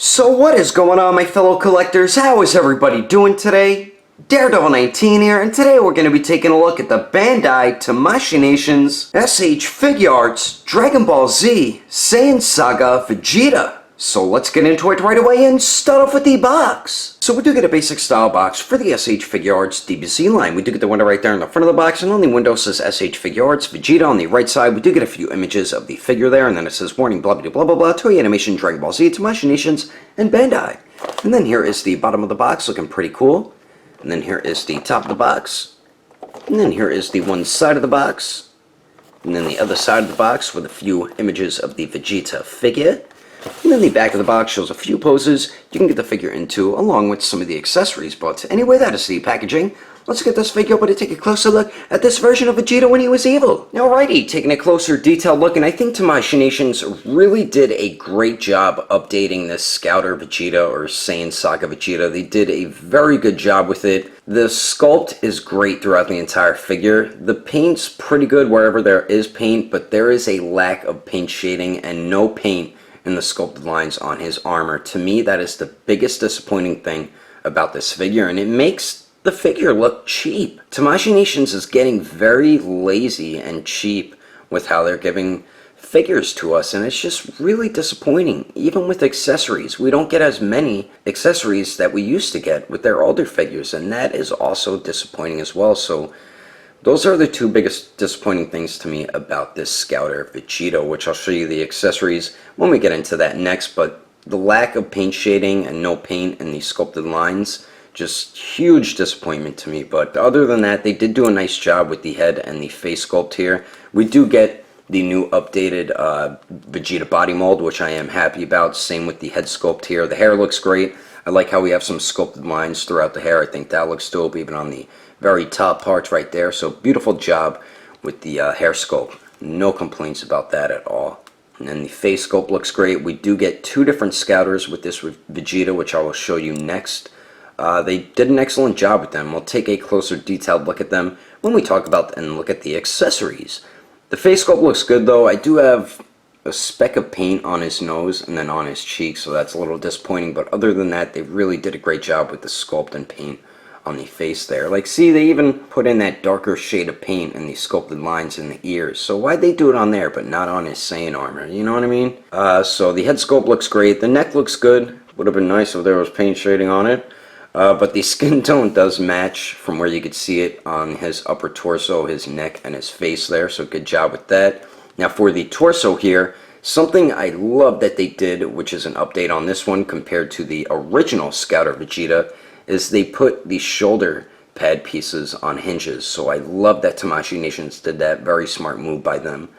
So what is going on, my fellow collectors? How is everybody doing today? Daredevil19 here, and today we're going to be taking a look at the Bandai Tamashii Nation's SH Figuarts Dragon Ball Z SAIYAN Saga Vegeta. So let's get into it right away and start off with the box. So we do get a basic style box for the SH Figuarts DBZ line. We do get the window right there in the front of the box, and on the window says SH Figuarts Vegeta. On the right side, we do get a few images of the figure there, and then it says warning blah blah blah blah blah, Toei Animation, Dragon Ball Z, Tamashii Nations, and Bandai. And then here is the bottom of the box, looking pretty cool. And then here is the top of the box. And then here is the one side of the box. And then the other side of the box with a few images of the Vegeta figure. And then the back of the box shows a few poses you can get the figure into, along with some of the accessories. But anyway, that is the packaging. Let's get this figure open to take a closer look at this version of Vegeta when he was evil. Alrighty, taking a closer detailed look, and I think Tamashii Nations really did a great job updating this Scouter Vegeta or SAIYAN Saga Vegeta. They did a very good job with it. The sculpt is great throughout the entire figure. The paint's pretty good wherever there is paint, but there is a lack of paint shading and no paint in the sculpted lines on his armor. To me, that is the biggest disappointing thing about this figure, and it makes the figure look cheap. Tamashii Nations is getting very lazy and cheap with how they're giving figures to us, and it's just really disappointing. Even with accessories, we don't get as many accessories that we used to get with their older figures, and that is also disappointing as well. So those are the two biggest disappointing things to me about this Scouter Vegeta, which I'll show you the accessories when we get into that next. But the lack of paint shading and no paint in these sculpted lines, just huge disappointment to me. But other than that, they did do a nice job with the head and the face sculpt here. We do get the new updated Vegeta body mold, which I am happy about. Same with the head sculpt here. The hair looks great. I like how we have some sculpted lines throughout the hair. I think that looks dope, even on the very top parts right there. So beautiful job with the hair sculpt. No complaints about that at all. And then the face sculpt looks great. We do get two different Scouters with this Vegeta, which I will show you next. They did an excellent job with them. We'll take a closer detailed look at them when we talk about and look at the accessories. The face sculpt looks good though. I do have a speck of paint on his nose and then on his cheek, so that's a little disappointing. But other than that, they really did a great job with the sculpt and paint on the face there. Like, see, they even put in that darker shade of paint in the sculpted lines in the ears. So why'd they do it on there but not on his Saiyan armor? You know what I mean? So the head sculpt looks great. The neck looks good. Would have been nice if there was paint shading on it. But the skin tone does match from where you could see it on his upper torso, his neck, and his face there. So good job with that. Now for the torso here, something I love that they did, which is an update on this one compared to the original Scouter Vegeta, is they put the shoulder pad pieces on hinges. So I love that Tamashii Nations did that. Very smart move by them.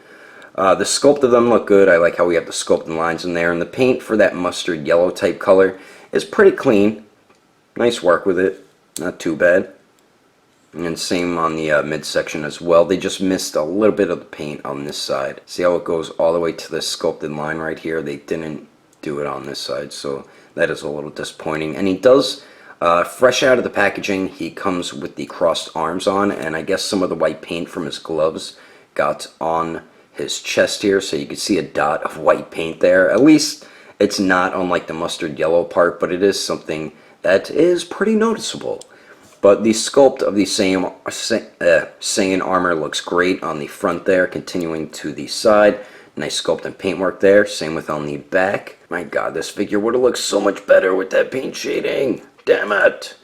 The sculpt of them look good. I like how we have the sculpted lines in there. And the paint for that mustard yellow type color is pretty clean. Nice work with it. Not too bad. And then same on the midsection as well. They just missed a little bit of the paint on this side. See how it goes all the way to the sculpted line right here? They didn't do it on this side, so that is a little disappointing. And he does, fresh out of the packaging, he comes with the crossed arms on, and I guess some of the white paint from his gloves got on his chest here, so you can see a dot of white paint there. At least it's not on like the mustard yellow part, but it is something that is pretty noticeable. But the sculpt of the Saiyan armor looks great on the front there, continuing to the side. Nice sculpt and paintwork there. Same with on the back. My god, this figure would have looked so much better with that paint shading. Damn it.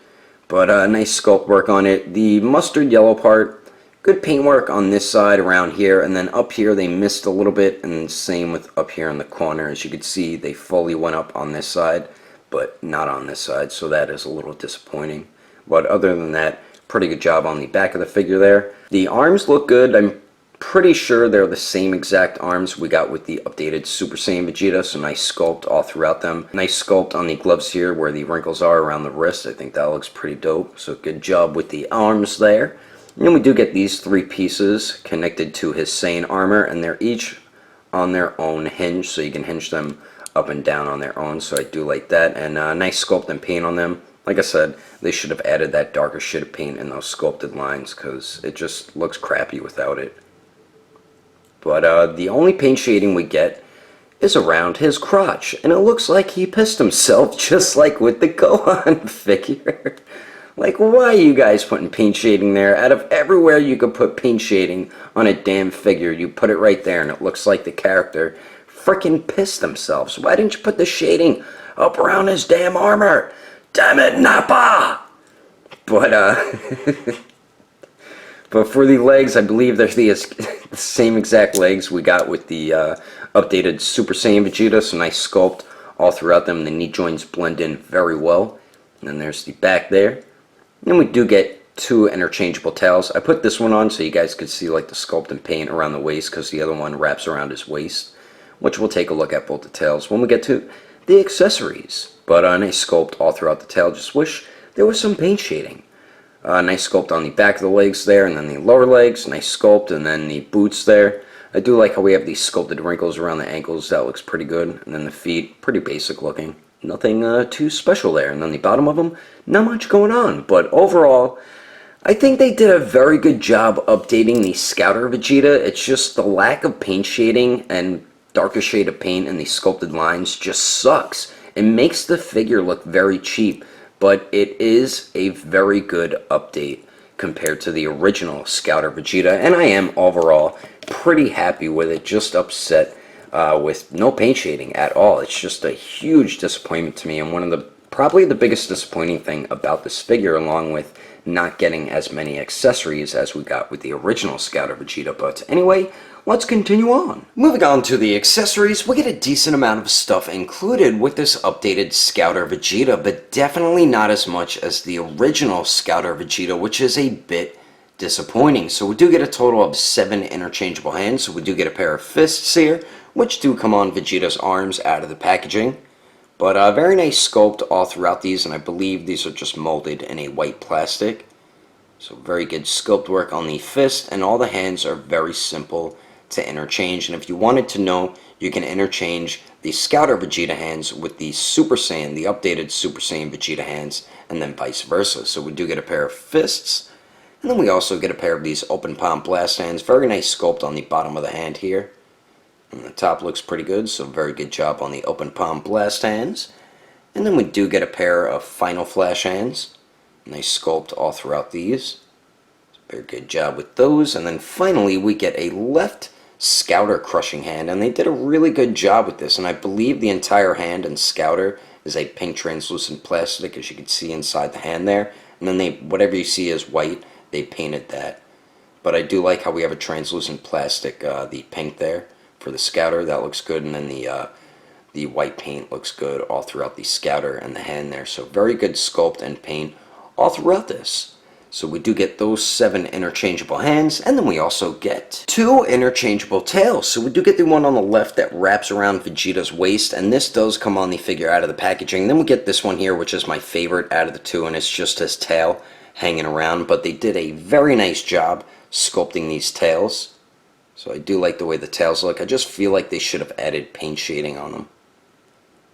But nice sculpt work on it. The mustard yellow part, good paintwork on this side around here. And then up here they missed a little bit. And same with up here in the corner. As you can see, they fully went up on this side, but not on this side. So that is a little disappointing. But other than that, pretty good job on the back of the figure there. The arms look good. I'm pretty sure they're the same exact arms we got with the updated Super Saiyan Vegeta. So nice sculpt all throughout them. Nice sculpt on the gloves here where the wrinkles are around the wrist. I think that looks pretty dope. So good job with the arms there. And then we do get these three pieces connected to his Saiyan armor, and they're each on their own hinge, so you can hinge them up and down on their own. So I do like that. And nice sculpt and paint on them. Like I said, they should have added that darker shade of paint in those sculpted lines because it just looks crappy without it. But the only paint shading we get is around his crotch, and it looks like he pissed himself just like with the Gohan figure. Like, why are you guys putting paint shading there? Out of everywhere you could put paint shading on a damn figure, you put it right there and it looks like the character frickin' pissed themselves. Why didn't you put the shading up around his damn armor? Damn it, Nappa! But, but for the legs, I believe they're the same exact legs we got with the updated Super Saiyan Vegeta. So nice sculpt all throughout them. The knee joints blend in very well. And then there's the back there. And then we do get 2 interchangeable tails. I put this one on so you guys could see like the sculpt and paint around the waist, because the other one wraps around his waist, which we'll take a look at both the tails when we get to the accessories. But a nice sculpt all throughout the tail. Just wish there was some paint shading. Nice sculpt on the back of the legs there, and then the lower legs. Nice sculpt, and then the boots there. I do like how we have these sculpted wrinkles around the ankles. That looks pretty good. And then the feet, pretty basic looking. Nothing too special there. And then the bottom of them, not much going on. But overall, I think they did a very good job updating the Scouter Vegeta. It's just the lack of paint shading and darker shade of paint in the sculpted lines just sucks. It makes the figure look very cheap, but it is a very good update compared to the original Scouter Vegeta, and I am overall pretty happy with it. Just upset with no paint shading at all. It's just a huge disappointment to me, and one of the probably the biggest disappointing thing about this figure, along with not getting as many accessories as we got with the original Scouter Vegeta. But anyway, let's continue on. Moving on to the accessories, we get a decent amount of stuff included with this updated Scouter Vegeta, but definitely not as much as the original Scouter Vegeta, which is a bit disappointing. So we do get a total of 7 interchangeable hands. So we do get a pair of fists here, which do come on Vegeta's arms out of the packaging. But a very nice sculpt all throughout these, and I believe these are just molded in a white plastic. So very good sculpt work on the fist, and all the hands are very simple to interchange. And if you wanted to know, you can interchange the Scouter Vegeta hands with the Super Saiyan, the updated Super Saiyan Vegeta hands, and then vice versa. So we do get a pair of fists, and then we also get a pair of these open palm blast hands. Very nice sculpt on the bottom of the hand here. And the top looks pretty good, so very good job on the open palm blast hands. And then we do get a pair of final flash hands. Nice sculpt all throughout these. Very good job with those. And then finally we get a left Scouter crushing hand, and they did a really good job with this. And I believe the entire hand and Scouter is a pink translucent plastic, as you can see inside the hand there. And then whatever you see is white, they painted that. But I do like how we have a translucent plastic, the pink there for the Scouter. That looks good. And then the white paint looks good all throughout the Scouter and the hand there. So very good sculpt and paint all throughout this. So we do get those 7 interchangeable hands, and then we also get 2 interchangeable tails. So we do get the one on the left that wraps around Vegeta's waist, and this does come on the figure out of the packaging. Then we get this one here, which is my favorite out of the 2, and it's just his tail hanging around. But they did a very nice job sculpting these tails. So I do like the way the tails look. I just feel like they should have added paint shading on them.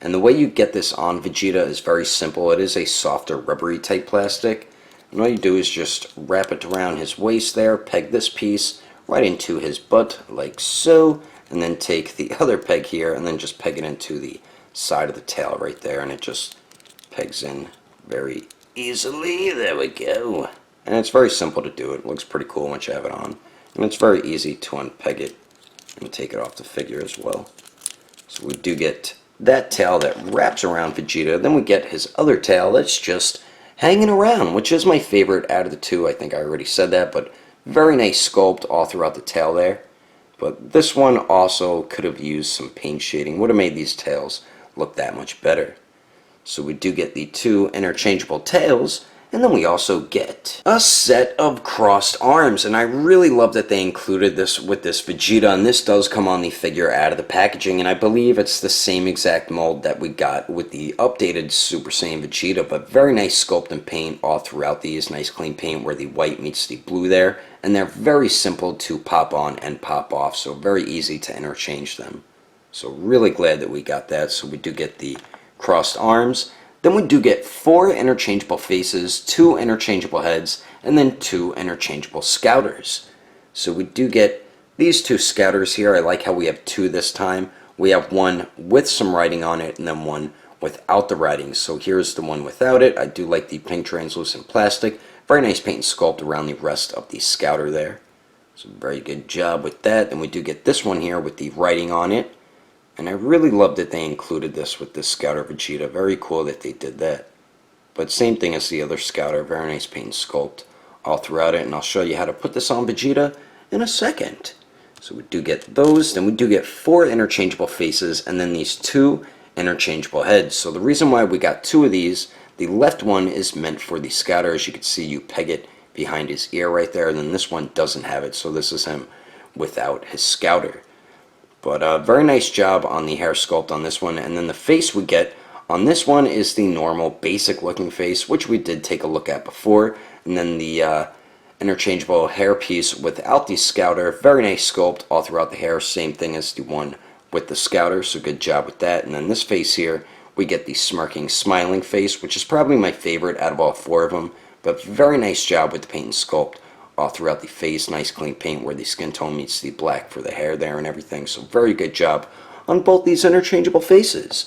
And the way you get this on Vegeta is very simple. It is a softer rubbery type plastic. And all you do is just wrap it around his waist there, peg this piece right into his butt like so, and then take the other peg here and then just peg it into the side of the tail right there, and it just pegs in very easily. There we go. And it's very simple to do. It looks pretty cool once you have it on. And it's very easy to unpeg it and take it off the figure as well. So we do get that tail that wraps around Vegeta. Then we get his other tail that's just hanging around, which is my favorite out of the 2. I think I already said that, but very nice sculpt all throughout the tail there. But this one also could have used some paint shading. Would have made these tails look that much better. So we do get the 2 interchangeable tails, and then we also get a set of crossed arms. And I really love that they included this with this Vegeta, and this does come on the figure out of the packaging, and I believe it's the same exact mold that we got with the updated Super Saiyan Vegeta. But very nice sculpt and paint all throughout these. Nice clean paint where the white meets the blue there, and they're very simple to pop on and pop off, so very easy to interchange them. So really glad that we got that. So we do get the crossed arms. Then we do get 4 interchangeable faces, 2 interchangeable heads, and then 2 interchangeable Scouters. So we do get these 2 Scouters here. I like how we have 2 this time. we have one with some writing on it and then one without the writing. So here's the one without it. I do like the pink translucent plastic. Very nice paint and sculpt around the rest of the Scouter there. So very good job with that. And we do get this one here with the writing on it. And I really love that they included this with the Scouter Vegeta. Very cool that they did that. But same thing as the other Scouter. Very nice paint and sculpt all throughout it. And I'll show you how to put this on Vegeta in a second. So we do get those. Then we do get 4 interchangeable faces. And then these 2 interchangeable heads. So the reason why we got 2 of these, the left one is meant for the Scouter. As you can see, you peg it behind his ear right there. And then this one doesn't have it. So this is him without his Scouter. But very nice job on the hair sculpt on this one. And then the face we get on this one is the normal basic looking face, which we did take a look at before. And then the interchangeable hair piece without the Scouter. Very nice sculpt all throughout the hair. Same thing as the one with the Scouter. So good job with that. And then this face here, we get the smirking, smiling face, which is probably my favorite out of all 4 of them. But very nice job with the paint and sculpt all throughout the face. Nice clean paint where the skin tone meets the black for the hair there and everything. So very good job on both these interchangeable faces.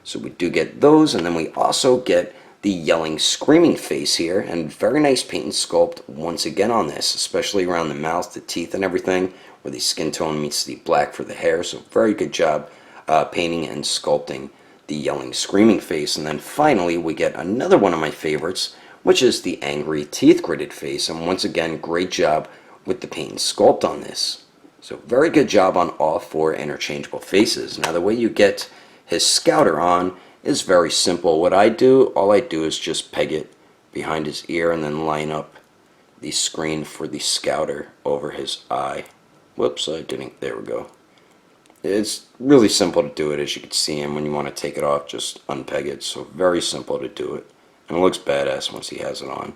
So we do get those, and then we also get the yelling, screaming face here, and very nice paint and sculpt once again on this, especially around the mouth, the teeth and everything, where the skin tone meets the black for the hair. So very good job painting and sculpting the yelling, screaming face. And then finally we get another one of my favorites, which is the angry, teeth gritted face. And once again, great job with the paint and sculpt on this. So very good job on all 4 interchangeable faces. Now the way you get his Scouter on is very simple. What I do, all I do is just peg it behind his ear and then line up the screen for the Scouter over his eye. Whoops, I didn't, there we go. It's really simple to do it, as you can see, and when you want to take it off, just unpeg it. So very simple to do it. And it looks badass once he has it on.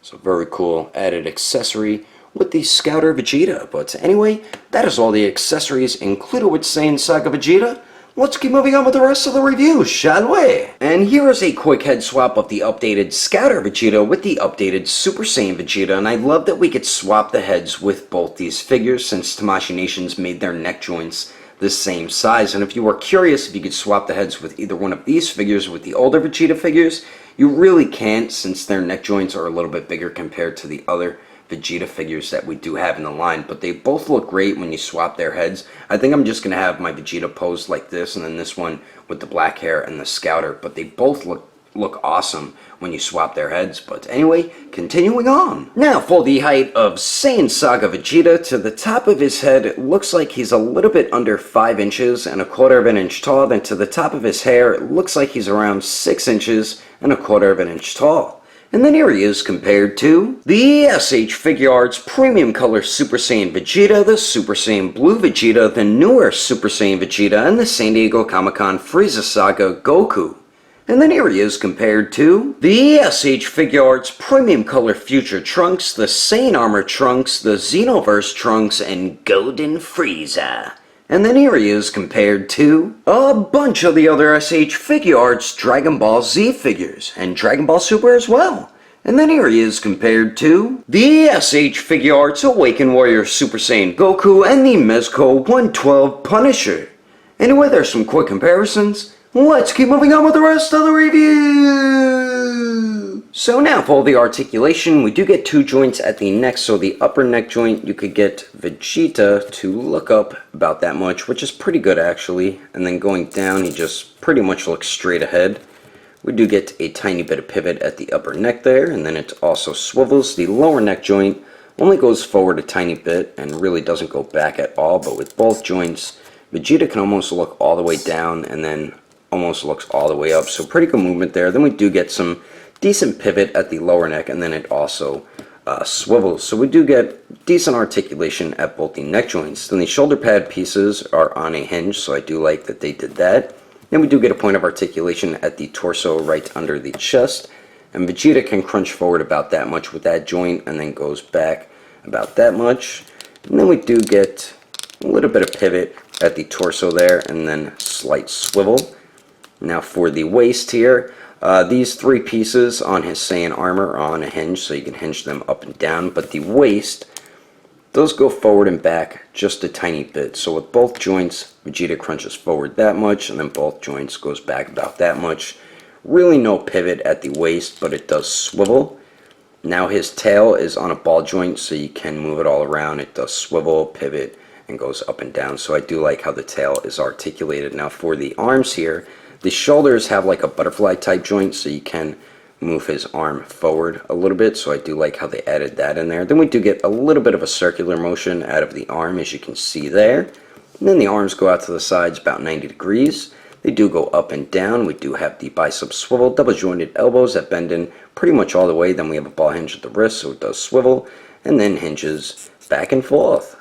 So very cool added accessory with the Scouter Vegeta. But anyway, that is all the accessories included with SAIYAN Saga Vegeta. Let's keep moving on with the rest of the review, shall we? And here is a quick head swap of the updated Scouter Vegeta with the updated Super Saiyan Vegeta. And I love that we could swap the heads with both these figures, since Tamashii Nations made their neck joints the same size. And if you were curious if you could swap the heads with either one of these figures with the older Vegeta figures, you really can't, since their neck joints are a little bit bigger compared to the other Vegeta figures that we do have in the line. But they both look great when you swap their heads. I think I'm just going to have my Vegeta posed like this, and then this one with the black hair and the Scouter. But they both look awesome when you swap their heads. But anyway, continuing on. Now for the height of SAIYAN Saga Vegeta, to the top of his head, it looks like he's a little bit under 5 inches and 1/4 inch tall. Then to the top of his hair, it looks like he's around 6 inches and 1/4 inch tall. And then here he is compared to the SH Figuarts Premium Color Super Saiyan Vegeta, the Super Saiyan Blue Vegeta, the newer Super Saiyan Vegeta, and the San Diego Comic-Con Frieza Saga Goku. And then here he is compared to the SH Figuarts Premium Color Future Trunks, the Saiyan Armor Trunks, the Xenoverse Trunks, and Golden Frieza. And then here he is compared to a bunch of the other SH Figuarts Dragon Ball Z figures, and Dragon Ball Super as well. And then here he is compared to the SH Figuarts Awakened Warrior Super Saiyan Goku and the Mezco 112 Punisher. Anyway, there's some quick comparisons. Let's keep moving on with the rest of the review! So now for the articulation, we do get 2 joints at the neck. So the upper neck joint, you could get Vegeta to look up about that much, which is pretty good actually. And then going down, he just pretty much looks straight ahead. We do get a tiny bit of pivot at the upper neck there, and then it also swivels. The lower neck joint only goes forward a tiny bit and really doesn't go back at all. But with both joints, Vegeta can almost look all the way down and then almost looks all the way up. So pretty good movement there. Then we do get some decent pivot at the lower neck, and then it also swivels. So we do get decent articulation at both the neck joints. Then the shoulder pad pieces are on a hinge, so I do like that they did that. Then we do get a point of articulation at the torso right under the chest, and Vegeta can crunch forward about that much with that joint and then goes back about that much. And then we do get a little bit of pivot at the torso there, and then slight swivel. Now for the waist here, these 3 pieces on his Saiyan armor are on a hinge, so you can hinge them up and down, but the waist does go forward and back just a tiny bit. So with both joints, Vegeta crunches forward that much, and then both joints goes back about that much. Really no pivot at the waist, but it does swivel. Now his tail is on a ball joint, so you can move it all around. It does swivel, pivot, and goes up and down. So I do like how the tail is articulated. Now for the arms here, the shoulders have like a butterfly type joint, so you can move his arm forward a little bit. So I do like how they added that in there. Then we do get a little bit of a circular motion out of the arm, as you can see there. And then the arms go out to the sides about 90 degrees. They do go up and down. We do have the bicep swivel, double jointed elbows that bend in pretty much all the way. Then we have a ball hinge at the wrist, so it does swivel, and then hinges back and forth.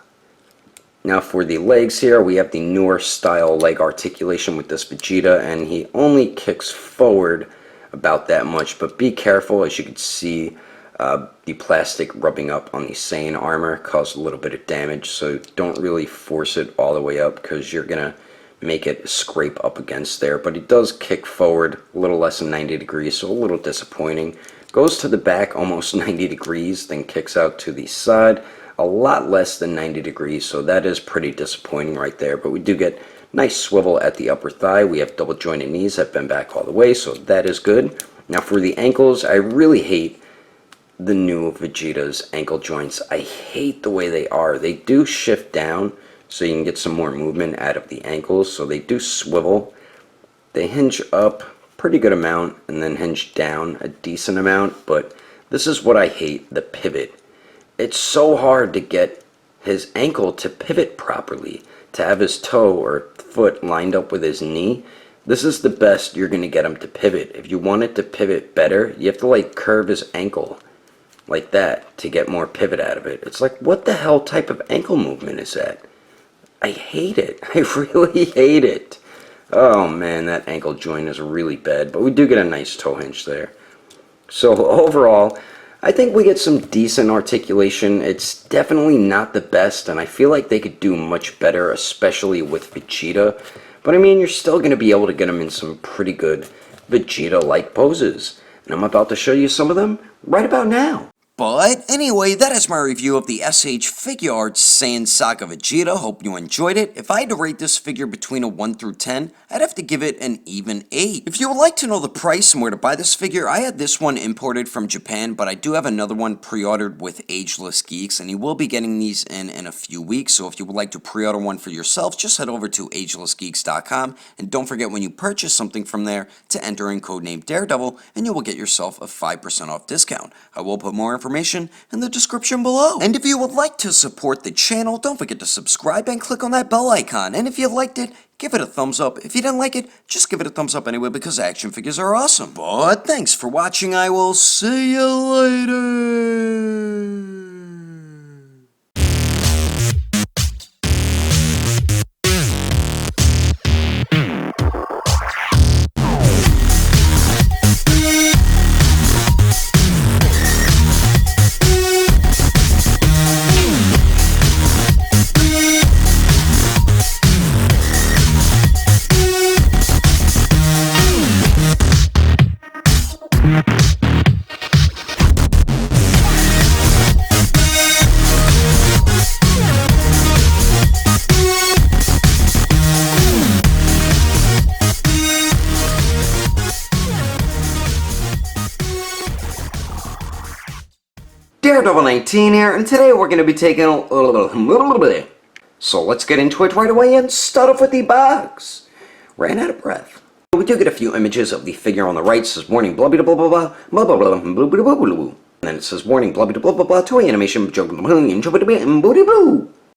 Now for the legs here, we have the newer style leg articulation with this Vegeta, and he only kicks forward about that much, but be careful. As you can see, the plastic rubbing up on the Saiyan armor caused a little bit of damage, so don't really force it all the way up because you're gonna make it scrape up against there. But he does kick forward a little less than 90 degrees, so a little disappointing. Goes to the back almost 90 degrees, then kicks out to the side a lot less than 90 degrees, so that is pretty disappointing right there. But we do get nice swivel at the upper thigh. We have double jointed knees that bend back all the way, so that is good. Now for the ankles, I really hate the new Vegeta's ankle joints. I hate the way they are. They do shift down, so you can get some more movement out of the ankles. So they do swivel. They hinge up pretty good amount and then hinge down a decent amount. But this is what I hate, the pivot. It's so hard to get his ankle to pivot properly, to have his toe or foot lined up with his knee. This is the best you're going to get him to pivot. If you want it to pivot better, you have to like curve his ankle like that to get more pivot out of it. It's like, what the hell type of ankle movement is that? I hate it. I really hate it. Oh man, that ankle joint is really bad, but we do get a nice toe hinge there. So overall, I think we get some decent articulation. It's definitely not the best, and I feel like they could do much better, especially with Vegeta. But I mean, you're still going to be able to get them in some pretty good Vegeta-like poses. And I'm about to show you some of them right about now. But anyway, that is my review of the SH Figuarts SAIYAN Saga Vegeta. Hope you enjoyed it. If I had to rate this figure between a 1 through 10, I'd have to give it an even 8. If you would like to know the price and where to buy this figure, I had this one imported from Japan, but I do have another one pre-ordered with Ageless Geeks, and you will be getting these in a few weeks. So if you would like to pre-order one for yourself, just head over to Agelessgeeks.com, and don't forget when you purchase something from there to enter in codename Daredevil, and you will get yourself a 5% off discount. I will put more information in the description below. And if you would like to support the channel, don't forget to subscribe and click on that bell icon. And if you liked it, give it a thumbs up. If you didn't like it, just give it a thumbs up anyway, because action figures are awesome. But thanks for watching. I will see you later. Daredevil 19 here, and today we're going to be taking a so let's get into it right away and start off with the box. Ran out of breath. We do get a few images of the figure on the right. It says warning blah blah blah blah blah blah blah blah blah blah blah blah, and then it says warning blah blah blah blah blah toy animation.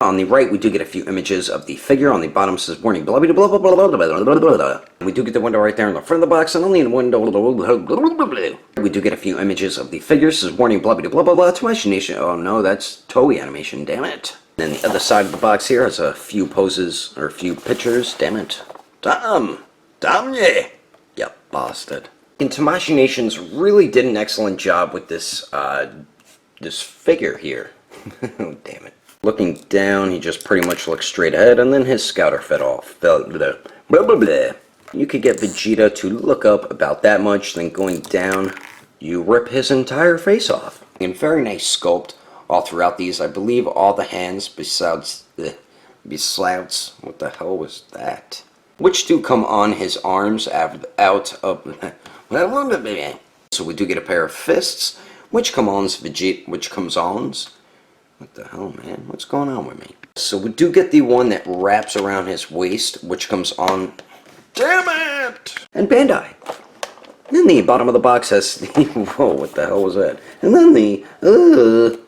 On the right, we do get a few images of the figure. On the bottom, it says warning blah blah blah blah blah blah blah blah blah. We do get the window right there in the front of the box, and only in window. We do get a few images of the figure. It says warning blah blah blah blah blah. Tamashii Nation. Oh no, that's toy animation. Damn it. And then the other side of the box here has a few poses or a few pictures. Damn it. Damn yeah. Yep, bastard. And Tamashii Nations really did an excellent job with this this figure here. Oh damn it. Looking down, he just pretty much looks straight ahead, and then his scouter fell off. Blah, blah, blah, blah. You could get Vegeta to look up about that much, then going down, you rip his entire face off. And very nice sculpt all throughout these. I believe all the hands besides the slouts. What the hell was that? Which do come on his arms out of. So we do get a pair of fists, which comes on Vegeta, which comes on. What the hell, man? What's going on with me? So we do get the one that wraps around his waist, which comes on. Damn it! And Bandai. Then the bottom of the box has the. Whoa, what the hell was that? And then the.